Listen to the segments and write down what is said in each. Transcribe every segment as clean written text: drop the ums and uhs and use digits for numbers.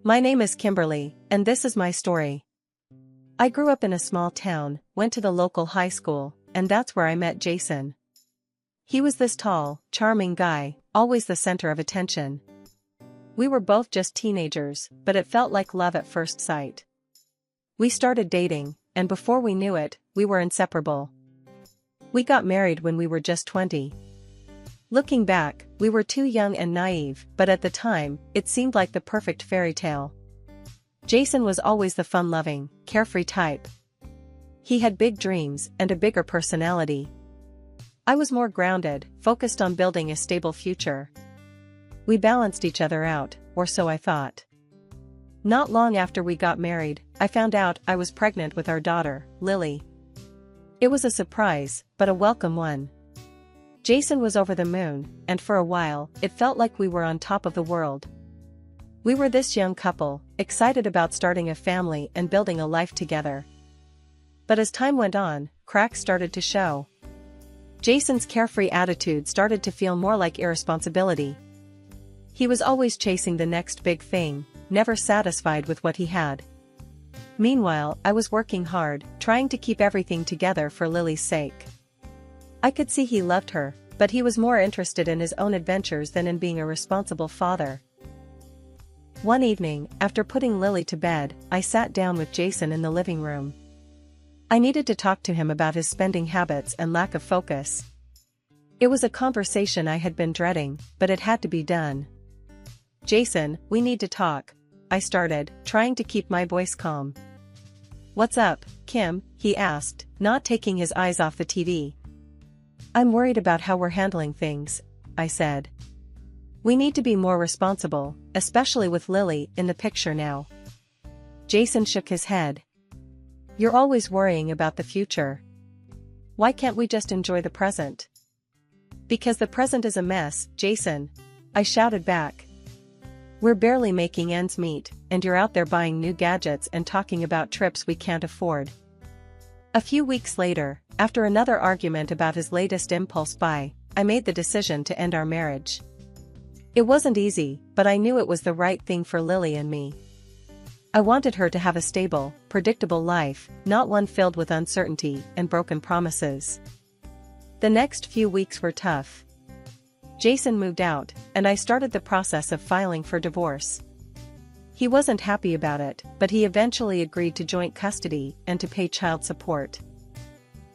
My name is Kimberly, and this is my story. I grew up in a small town, went to the local high school, and that's where I met Jason. He was this tall, charming guy, always the center of attention. We were both just teenagers, but it felt like love at first sight. We started dating, and before we knew it, we were inseparable. We got married when we were just 20. Looking back, we were too young and naive, but at the time, it seemed like the perfect fairy tale. Jason was always the fun-loving, carefree type. He had big dreams and a bigger personality. I was more grounded, focused on building a stable future. We balanced each other out, or so I thought. Not long after we got married, I found out I was pregnant with our daughter, Lily. It was a surprise, but a welcome one. Jason was over the moon, and for a while, it felt like we were on top of the world. We were this young couple, excited about starting a family and building a life together. But as time went on, cracks started to show. Jason's carefree attitude started to feel more like irresponsibility. He was always chasing the next big thing, never satisfied with what he had. Meanwhile, I was working hard, trying to keep everything together for Lily's sake. I could see he loved her, but he was more interested in his own adventures than in being a responsible father. One evening, after putting Lily to bed, I sat down with Jason in the living room. I needed to talk to him about his spending habits and lack of focus. It was a conversation I had been dreading, but it had to be done. "Jason, we need to talk," I started, trying to keep my voice calm. "What's up, Kim?" he asked, not taking his eyes off the TV. "I'm worried about how we're handling things," I said. "We need to be more responsible, especially with Lily in the picture now." Jason shook his head. "You're always worrying about the future. Why can't we just enjoy the present?" "Because the present is a mess, Jason," I shouted back. "We're barely making ends meet, and you're out there buying new gadgets and talking about trips we can't afford." A few weeks later, after another argument about his latest impulse buy, I made the decision to end our marriage. It wasn't easy, but I knew it was the right thing for Lily and me. I wanted her to have a stable, predictable life, not one filled with uncertainty and broken promises. The next few weeks were tough. Jason moved out, and I started the process of filing for divorce. He wasn't happy about it, but he eventually agreed to joint custody and to pay child support.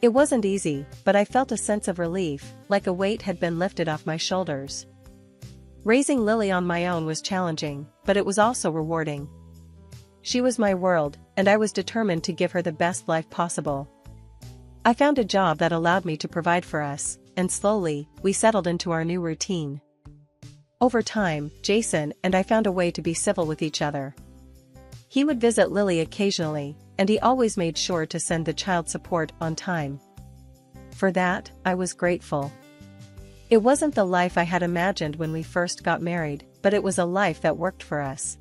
It wasn't easy, but I felt a sense of relief, like a weight had been lifted off my shoulders. Raising Lily on my own was challenging, but it was also rewarding. She was my world, and I was determined to give her the best life possible. I found a job that allowed me to provide for us, and slowly, we settled into our new routine. Over time, Jason and I found a way to be civil with each other. He would visit Lily occasionally, and he always made sure to send the child support on time. For that, I was grateful. It wasn't the life I had imagined when we first got married, but it was a life that worked for us.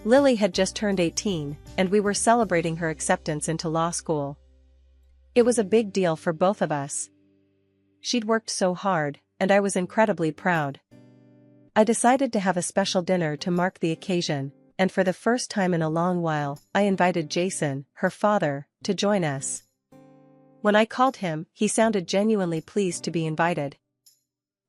Lily had just turned 18, and we were celebrating her acceptance into law school. It was a big deal for both of us. She'd worked so hard, and I was incredibly proud. I decided to have a special dinner to mark the occasion, and for the first time in a long while, I invited Jason, her father, to join us. When I called him, he sounded genuinely pleased to be invited.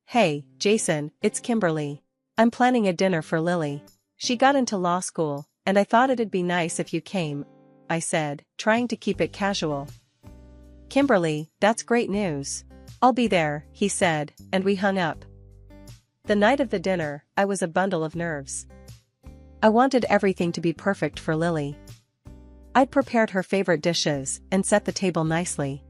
"Hey, Jason, it's Kimberly. I'm planning a dinner for Lily. She got into law school, and I thought it'd be nice if you came," I said, trying to keep it casual. "Kimberly, that's great news. I'll be there," he said, and we hung up. The night of the dinner, I was a bundle of nerves. I wanted everything to be perfect for Lily. I'd prepared her favorite dishes and set the table nicely.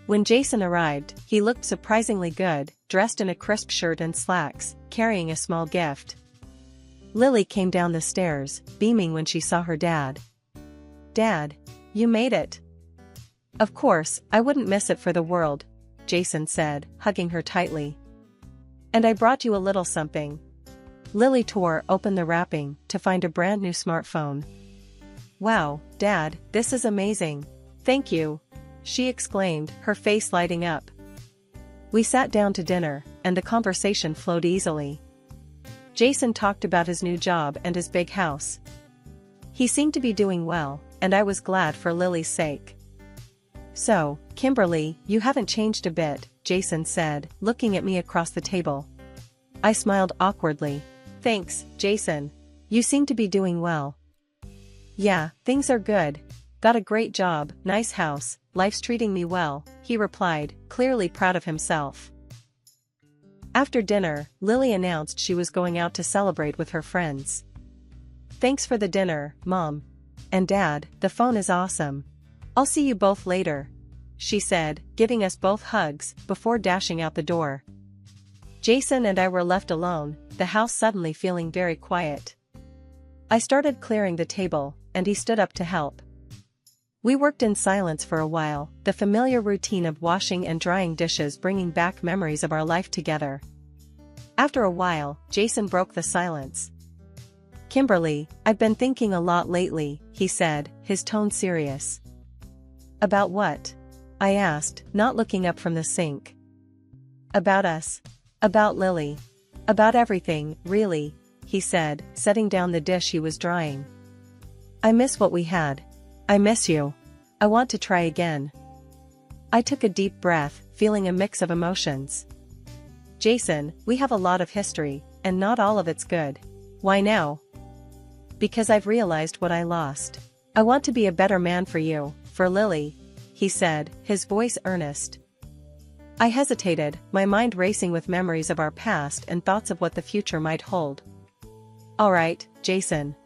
When Jason arrived, he looked surprisingly good, dressed in a crisp shirt and slacks, carrying a small gift. Lily came down the stairs, beaming when she saw her dad. "Dad, you made it." "Of course, I wouldn't miss it for the world," Jason said, hugging her tightly. "And I brought you a little something." Lily tore open the wrapping to find a brand new smartphone. "Wow, Dad, this is amazing. Thank you," she exclaimed, her face lighting up. We sat down to dinner, and the conversation flowed easily. Jason talked about his new job and his big house. He seemed to be doing well, and I was glad for Lily's sake. "So, Kimberly, you haven't changed a bit," Jason said, looking at me across the table. I smiled awkwardly. "Thanks, Jason. You seem to be doing well." "Yeah, things are good. Got a great job, nice house, life's treating me well," he replied, clearly proud of himself. After dinner, Lily announced she was going out to celebrate with her friends. "Thanks for the dinner, Mom. And Dad, the phone is awesome. I'll see you both later," she said, giving us both hugs, before dashing out the door. Jason and I were left alone, the house suddenly feeling very quiet. I started clearing the table, and he stood up to help. We worked in silence for a while, the familiar routine of washing and drying dishes bringing back memories of our life together. After a while, Jason broke the silence. "Kimberly, I've been thinking a lot lately," he said, his tone serious. "About what?" I asked, not looking up from the sink. "About us. About Lily. About everything, really," he said, setting down the dish he was drying. "I miss what we had. I miss you. I want to try again." I took a deep breath, feeling a mix of emotions. "Jason, we have a lot of history, and not all of it's good." "Why now?" "Because I've realized what I lost. I want to be a better man for you, for Lily," he said, his voice earnest. I hesitated, my mind racing with memories of our past and thoughts of what the future might hold. "All right, Jason.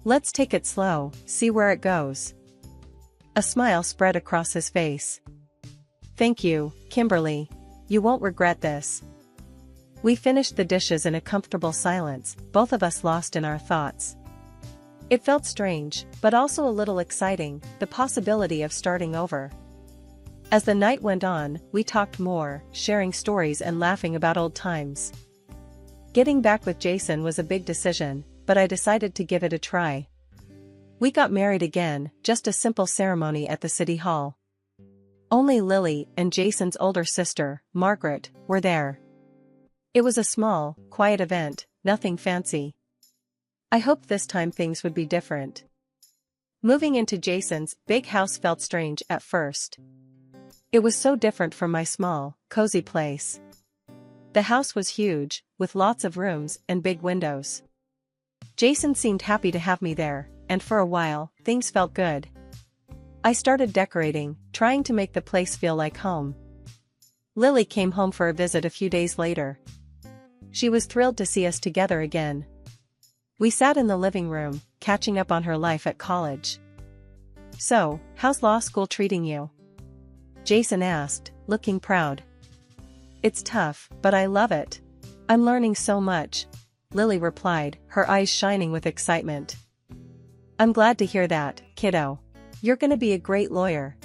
Let's take it slow, see where it goes." A smile spread across his face. "Thank you, Kimberly. You won't regret this." We finished the dishes in a comfortable silence, both of us lost in our thoughts. It felt strange, but also a little exciting, the possibility of starting over. As the night went on, we talked more, sharing stories and laughing about old times. Getting back with Jason was a big decision, but I decided to give it a try. We got married again, just a simple ceremony at the city hall. Only Lily and Jason's older sister, Margaret, were there. It was a small, quiet event, nothing fancy. I hoped this time things would be different. Moving into Jason's big house felt strange at first. It was so different from my small, cozy place. The house was huge, with lots of rooms and big windows. Jason seemed happy to have me there, and for a while, things felt good. I started decorating, trying to make the place feel like home. Lily came home for a visit a few days later. She was thrilled to see us together again. We sat in the living room, catching up on her life at college. "So, how's law school treating you?" Jason asked, looking proud. "It's tough, but I love it. I'm learning so much," Lily replied, her eyes shining with excitement. "I'm glad to hear that, kiddo. You're gonna be a great lawyer,"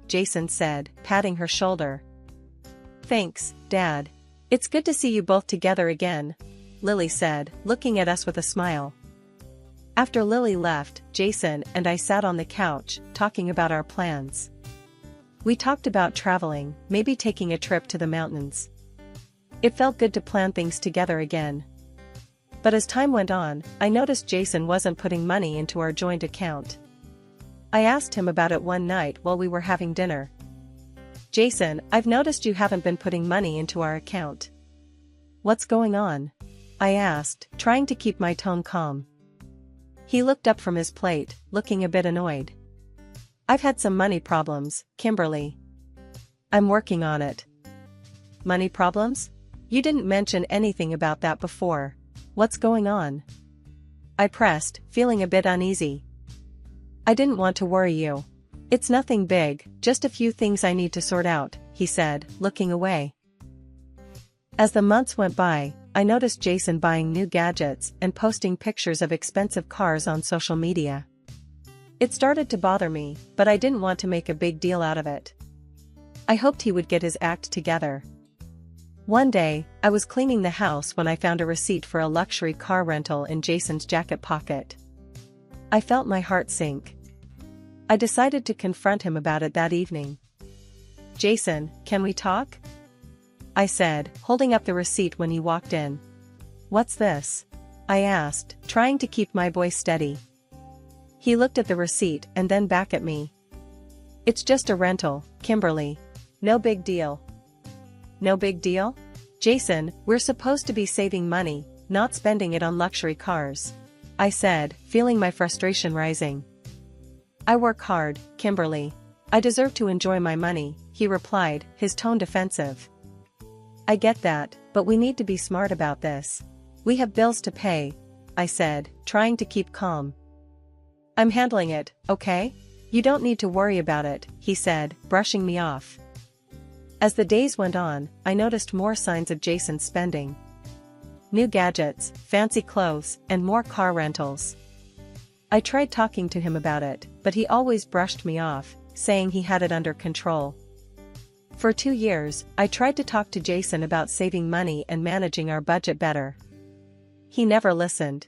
Jason said, patting her shoulder. "Thanks, Dad. It's good to see you both together again," Lily said, looking at us with a smile. After Lily left, Jason and I sat on the couch, talking about our plans. We talked about traveling, maybe taking a trip to the mountains. It felt good to plan things together again. But as time went on, I noticed Jason wasn't putting money into our joint account. I asked him about it one night while we were having dinner. "Jason, I've noticed you haven't been putting money into our account. What's going on?" I asked, trying to keep my tone calm. He looked up from his plate, looking a bit annoyed. "I've had some money problems, Kimberly. I'm working on it." "Money problems? You didn't mention anything about that before. What's going on?" I pressed, feeling a bit uneasy. "I didn't want to worry you. It's nothing big, just a few things I need to sort out," he said, looking away. As the months went by, I noticed Jason buying new gadgets and posting pictures of expensive cars on social media. It started to bother me, but I didn't want to make a big deal out of it. I hoped he would get his act together. One day, I was cleaning the house when I found a receipt for a luxury car rental in Jason's jacket pocket. I felt my heart sink. I decided to confront him about it that evening. "Jason, can we talk?" I said, holding up the receipt when he walked in. What's this? I asked, trying to keep my voice steady. He looked at the receipt and then back at me. It's just a rental, Kimberly. No big deal. No big deal? Jason, we're supposed to be saving money, not spending it on luxury cars. I said, feeling my frustration rising. I work hard, Kimberly. I deserve to enjoy my money, he replied, his tone defensive. I get that, but we need to be smart about this. We have bills to pay, I said, trying to keep calm. I'm handling it, okay? You don't need to worry about it, he said, brushing me off. As the days went on, I noticed more signs of Jason's spending. New gadgets, fancy clothes, and more car rentals. I tried talking to him about it, but he always brushed me off, saying he had it under control. For 2 years, I tried to talk to Jason about saving money and managing our budget better. He never listened.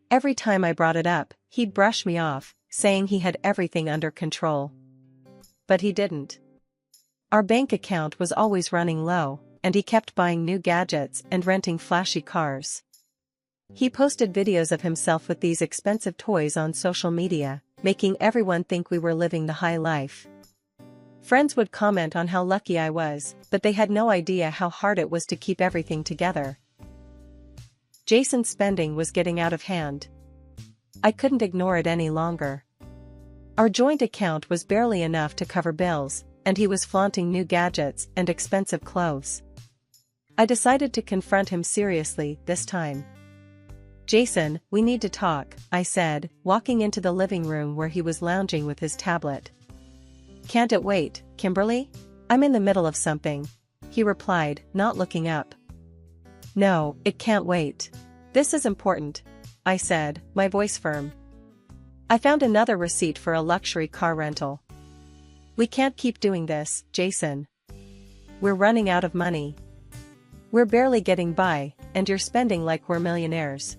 Every time I brought it up, he'd brush me off, saying he had everything under control. But he didn't. Our bank account was always running low, and he kept buying new gadgets and renting flashy cars. He posted videos of himself with these expensive toys on social media, making everyone think we were living the high life. Friends would comment on how lucky I was, but they had no idea how hard it was to keep everything together. Jason's spending was getting out of hand. I couldn't ignore it any longer. Our joint account was barely enough to cover bills, and he was flaunting new gadgets and expensive clothes. I decided to confront him seriously this time. Jason, we need to talk, I said, walking into the living room where he was lounging with his tablet. Can't it wait, Kimberly? I'm in the middle of something, he replied, not looking up. No, it can't wait. This is important, I said, my voice firm. I found another receipt for a luxury car rental. We can't keep doing this, Jason. We're running out of money. We're barely getting by, and you're spending like we're millionaires.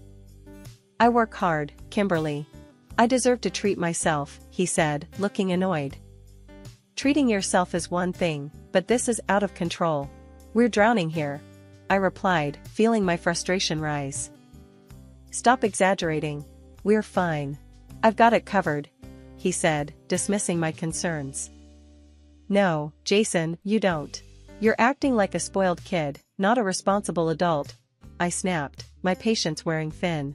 I work hard, Kimberly. I deserve to treat myself, he said, looking annoyed. Treating yourself is one thing, but this is out of control. We're drowning here, I replied, feeling my frustration rise. Stop exaggerating. We're fine. I've got it covered, he said, dismissing my concerns. No, Jason, you don't. You're acting like a spoiled kid, not a responsible adult, I snapped, my patience wearing thin.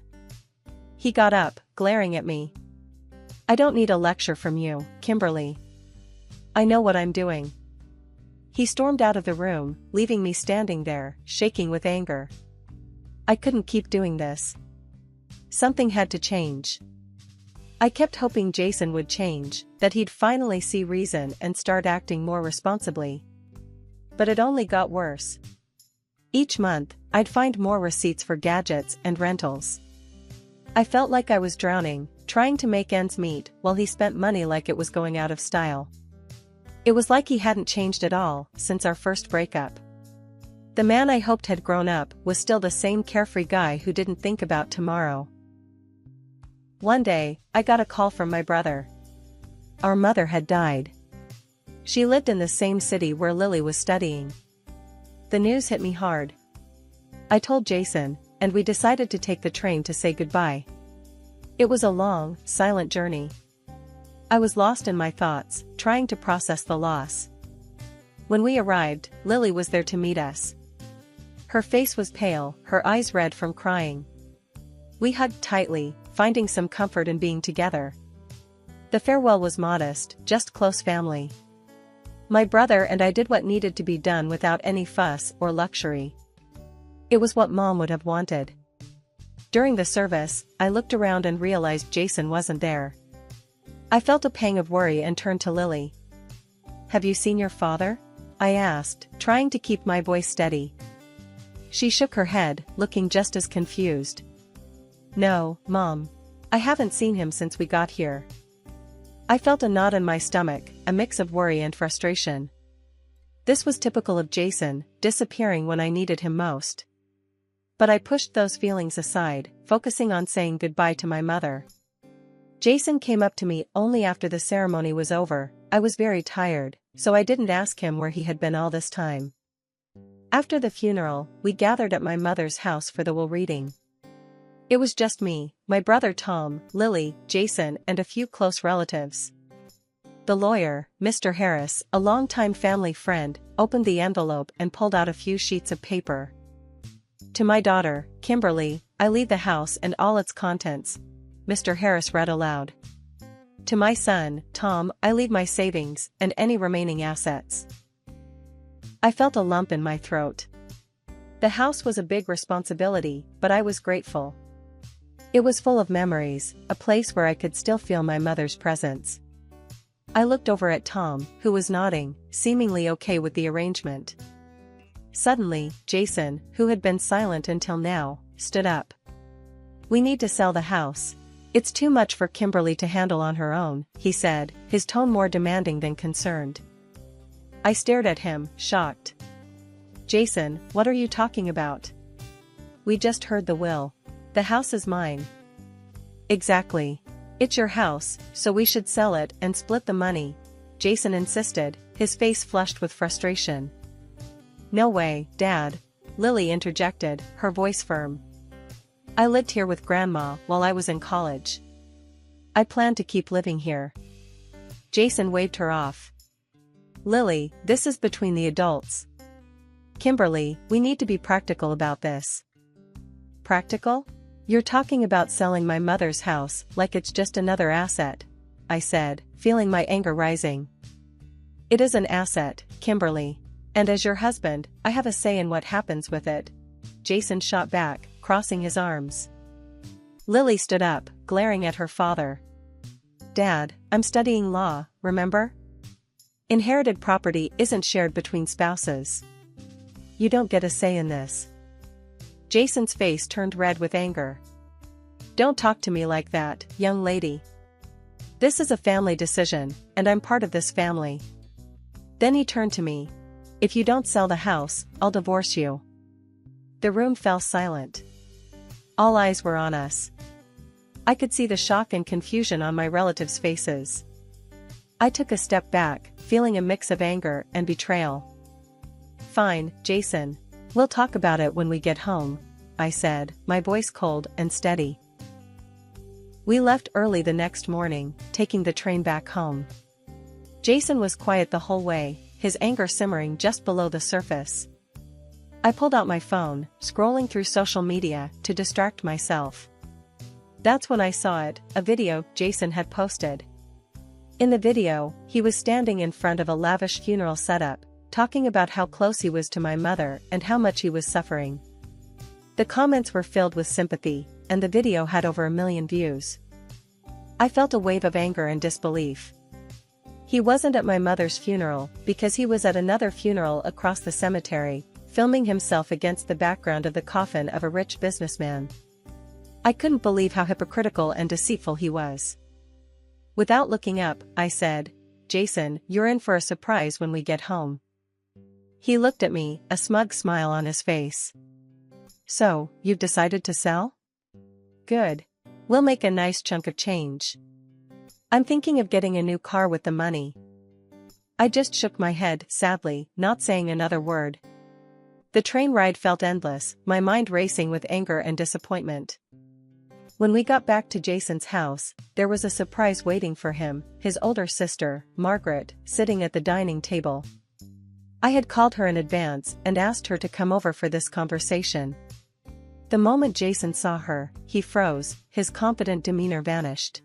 He got up, glaring at me. I don't need a lecture from you, Kimberly. I know what I'm doing. He stormed out of the room, leaving me standing there, shaking with anger. I couldn't keep doing this. Something had to change. I kept hoping Jason would change, that he'd finally see reason and start acting more responsibly. But it only got worse. Each month, I'd find more receipts for gadgets and rentals. I felt like I was drowning, trying to make ends meet while he spent money like it was going out of style. It was like he hadn't changed at all since our first breakup. The man I hoped had grown up was still the same carefree guy who didn't think about tomorrow. One day, I got a call from my brother. Our mother had died. She lived in the same city where Lily was studying. The news hit me hard. I told Jason, and we decided to take the train to say goodbye. It was a long, silent journey. I was lost in my thoughts, trying to process the loss. When we arrived, Lily was there to meet us. Her face was pale, her eyes red from crying. We hugged tightly, finding some comfort in being together. The farewell was modest, just close family. My brother and I did what needed to be done without any fuss or luxury. It was what Mom would have wanted. During the service, I looked around and realized Jason wasn't there. I felt a pang of worry and turned to Lily. Have you seen your father? I asked, trying to keep my voice steady. She shook her head, looking just as confused. No, Mom. I haven't seen him since we got here. I felt a knot in my stomach, a mix of worry and frustration. This was typical of Jason, disappearing when I needed him most. But I pushed those feelings aside, focusing on saying goodbye to my mother. Jason came up to me only after the ceremony was over. I was very tired, so I didn't ask him where he had been all this time. After the funeral, we gathered at my mother's house for the will reading. It was just me, my brother Tom, Lily, Jason, and a few close relatives. The lawyer, Mr. Harris, a longtime family friend, opened the envelope and pulled out a few sheets of paper. To my daughter, Kimberly, I leave the house and all its contents, Mr. Harris read aloud. To my son, Tom, I leave my savings and any remaining assets. I felt a lump in my throat. The house was a big responsibility, but I was grateful. It was full of memories, a place where I could still feel my mother's presence. I looked over at Tom, who was nodding, seemingly okay with the arrangement. Suddenly, Jason, who had been silent until now, stood up. We need to sell the house. It's too much for Kimberly to handle on her own, he said, his tone more demanding than concerned. I stared at him, shocked. Jason, what are you talking about? We just heard the will. The house is mine. Exactly. It's your house, so we should sell it and split the money, Jason insisted, his face flushed with frustration. No way, Dad, Lily interjected, her voice firm. I lived here with Grandma while I was in college. I plan to keep living here. Jason waved her off. Lily, this is between the adults. Kimberly, we need to be practical about this. Practical? You're talking about selling my mother's house like it's just another asset, I said, feeling my anger rising. It is an asset, Kimberly. And as your husband, I have a say in what happens with it. Jason shot back, crossing his arms. Lily stood up, glaring at her father. Dad, I'm studying law, remember? Inherited property isn't shared between spouses. You don't get a say in this. Jason's face turned red with anger. Don't talk to me like that, young lady. This is a family decision, and I'm part of this family. Then he turned to me. If you don't sell the house, I'll divorce you. The room fell silent. All eyes were on us. I could see the shock and confusion on my relatives' faces. I took a step back, feeling a mix of anger and betrayal. Fine, Jason. We'll talk about it when we get home, I said, my voice cold and steady. We left early the next morning, taking the train back home. Jason was quiet the whole way, his anger simmering just below the surface. I pulled out my phone, scrolling through social media to distract myself. That's when I saw it, a video Jason had posted. In the video, he was standing in front of a lavish funeral setup, talking about how close he was to my mother and how much he was suffering. The comments were filled with sympathy, and the video had over 1 million views. I felt a wave of anger and disbelief. He wasn't at my mother's funeral because he was at another funeral across the cemetery, filming himself against the background of the coffin of a rich businessman. I couldn't believe how hypocritical and deceitful he was. Without looking up, I said, Jason, you're in for a surprise when we get home. He looked at me, a smug smile on his face. So, you've decided to sell? Good. We'll make a nice chunk of change. I'm thinking of getting a new car with the money. I just shook my head, sadly, not saying another word. The train ride felt endless, my mind racing with anger and disappointment. When we got back to Jason's house, there was a surprise waiting for him, his older sister, Margaret, sitting at the dining table. I had called her in advance and asked her to come over for this conversation. The moment Jason saw her, he froze, his confident demeanor vanished.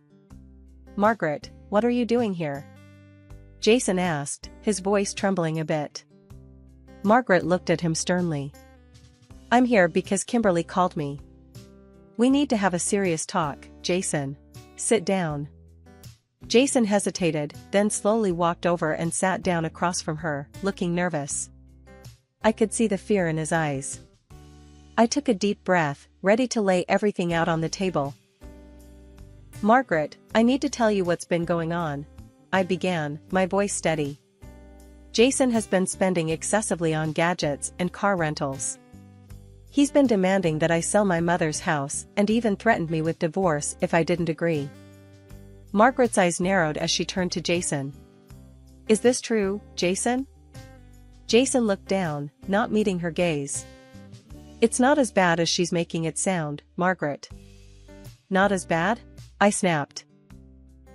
Margaret, what are you doing here? Jason asked, his voice trembling a bit. Margaret looked at him sternly. I'm here because Kimberly called me. We need to have a serious talk, Jason. Sit down. Jason hesitated, then slowly walked over and sat down across from her, looking nervous. I could see the fear in his eyes. I took a deep breath, ready to lay everything out on the table. Margaret, I need to tell you what's been going on. I began, my voice steady. Jason has been spending excessively on gadgets and car rentals. He's been demanding that I sell my mother's house and even threatened me with divorce if I didn't agree. Margaret's eyes narrowed as she turned to Jason. Is this true, Jason? Jason looked down, not meeting her gaze. It's not as bad as she's making it sound, Margaret. Not as bad? I snapped.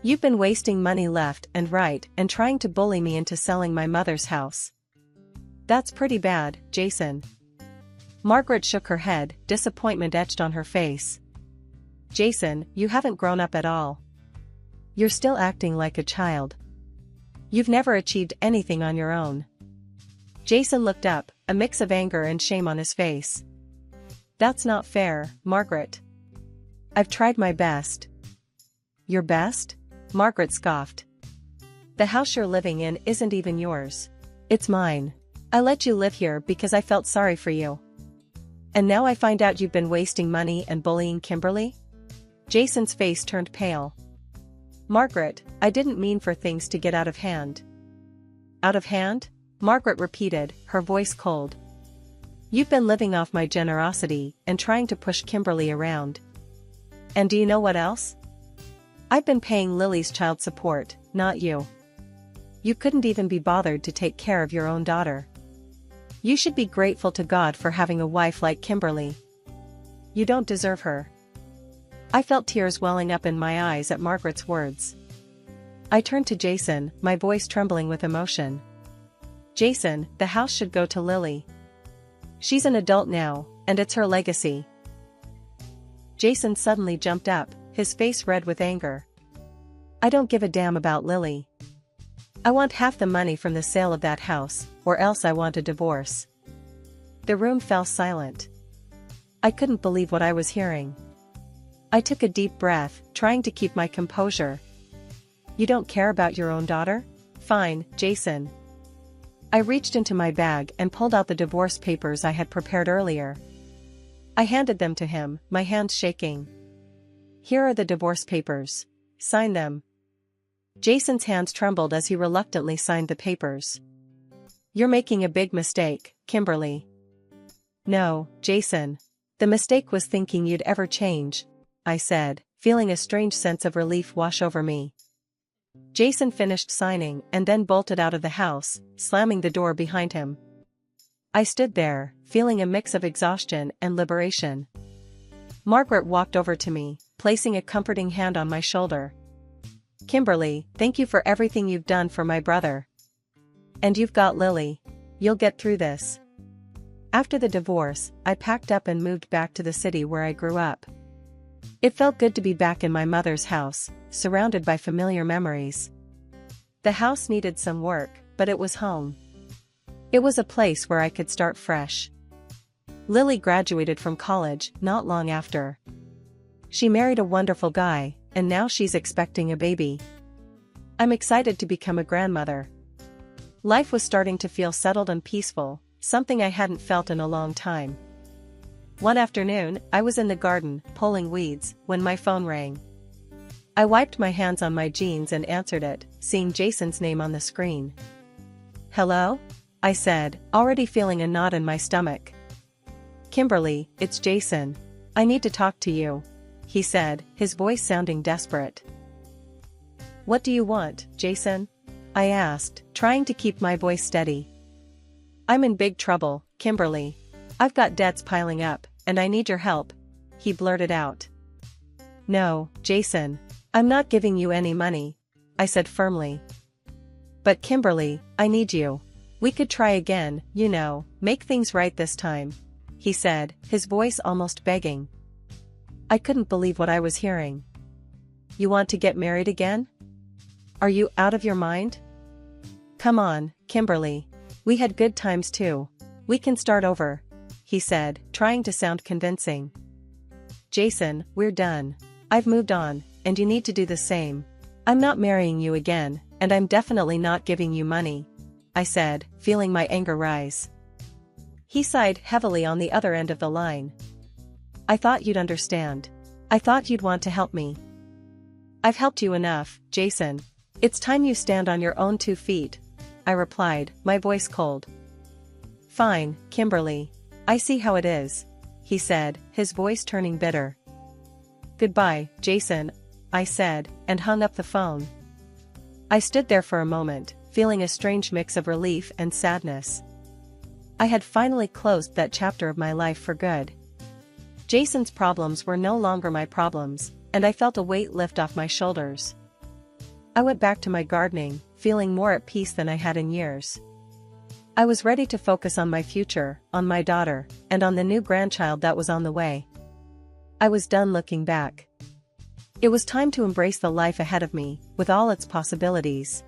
You've been wasting money left and right and trying to bully me into selling my mother's house. That's pretty bad, Jason. Margaret shook her head, disappointment etched on her face. Jason, you haven't grown up at all. You're still acting like a child. You've never achieved anything on your own. Jason looked up, a mix of anger and shame on his face. That's not fair, Margaret. I've tried my best. Your best? Margaret scoffed. The house you're living in isn't even yours. It's mine. I let you live here because I felt sorry for you. And now I find out you've been wasting money and bullying Kimberly? Jason's face turned pale. Margaret, I didn't mean for things to get out of hand. Out of hand? Margaret repeated, her voice cold. You've been living off my generosity and trying to push Kimberly around. And do you know what else? I've been paying Lily's child support, not you. You couldn't even be bothered to take care of your own daughter. You should be grateful to God for having a wife like Kimberly. You don't deserve her. I felt tears welling up in my eyes at Margaret's words. I turned to Jason, my voice trembling with emotion. Jason, the house should go to Lily. She's an adult now, and it's her legacy. Jason suddenly jumped up, his face red with anger. I don't give a damn about Lily. I want half the money from the sale of that house, or else I want a divorce. The room fell silent. I couldn't believe what I was hearing. I took a deep breath, trying to keep my composure. You don't care about your own daughter? Fine, Jason. I reached into my bag and pulled out the divorce papers I had prepared earlier. I handed them to him, my hands shaking. Here are the divorce papers. Sign them. Jason's hands trembled as he reluctantly signed the papers. You're making a big mistake, Kimberly. No, Jason. The mistake was thinking you'd ever change, I said, feeling a strange sense of relief wash over me. Jason finished signing and then bolted out of the house, slamming the door behind him. I stood there, feeling a mix of exhaustion and liberation. Margaret walked over to me, placing a comforting hand on my shoulder. Kimberly, thank you for everything you've done for my brother. And you've got Lily. You'll get through this. After the divorce, I packed up and moved back to the city where I grew up. It felt good to be back in my mother's house, surrounded by familiar memories. The house needed some work, but it was home. It was a place where I could start fresh. Lily graduated from college not long after. She married a wonderful guy, and now she's expecting a baby. I'm excited to become a grandmother. Life was starting to feel settled and peaceful, something I hadn't felt in a long time. One afternoon, I was in the garden, pulling weeds, when my phone rang. I wiped my hands on my jeans and answered it, seeing Jason's name on the screen. Hello? I said, already feeling a knot in my stomach. Kimberly, it's Jason. I need to talk to you, he said, his voice sounding desperate. What do you want, Jason? I asked, trying to keep my voice steady. I'm in big trouble, Kimberly. I've got debts piling up, and I need your help, he blurted out. No, Jason. I'm not giving you any money, I said firmly. But Kimberly, I need you. We could try again, you know, make things right this time, he said, his voice almost begging. I couldn't believe what I was hearing. You want to get married again? Are you out of your mind? Come on, Kimberly. We had good times too. We can start over, he said, trying to sound convincing. Jason, we're done. I've moved on, and you need to do the same. I'm not marrying you again, and I'm definitely not giving you money, I said, feeling my anger rise. He sighed heavily on the other end of the line. I thought you'd understand. I thought you'd want to help me. I've helped you enough, Jason. It's time you stand on your own 2 feet, I replied, my voice cold. Fine, Kimberly. I see how it is, he said, his voice turning bitter. Goodbye, Jason, I said, and hung up the phone. I stood there for a moment, feeling a strange mix of relief and sadness. I had finally closed that chapter of my life for good. Jason's problems were no longer my problems, and I felt a weight lift off my shoulders. I went back to my gardening, feeling more at peace than I had in years. I was ready to focus on my future, on my daughter, and on the new grandchild that was on the way. I was done looking back. It was time to embrace the life ahead of me, with all its possibilities.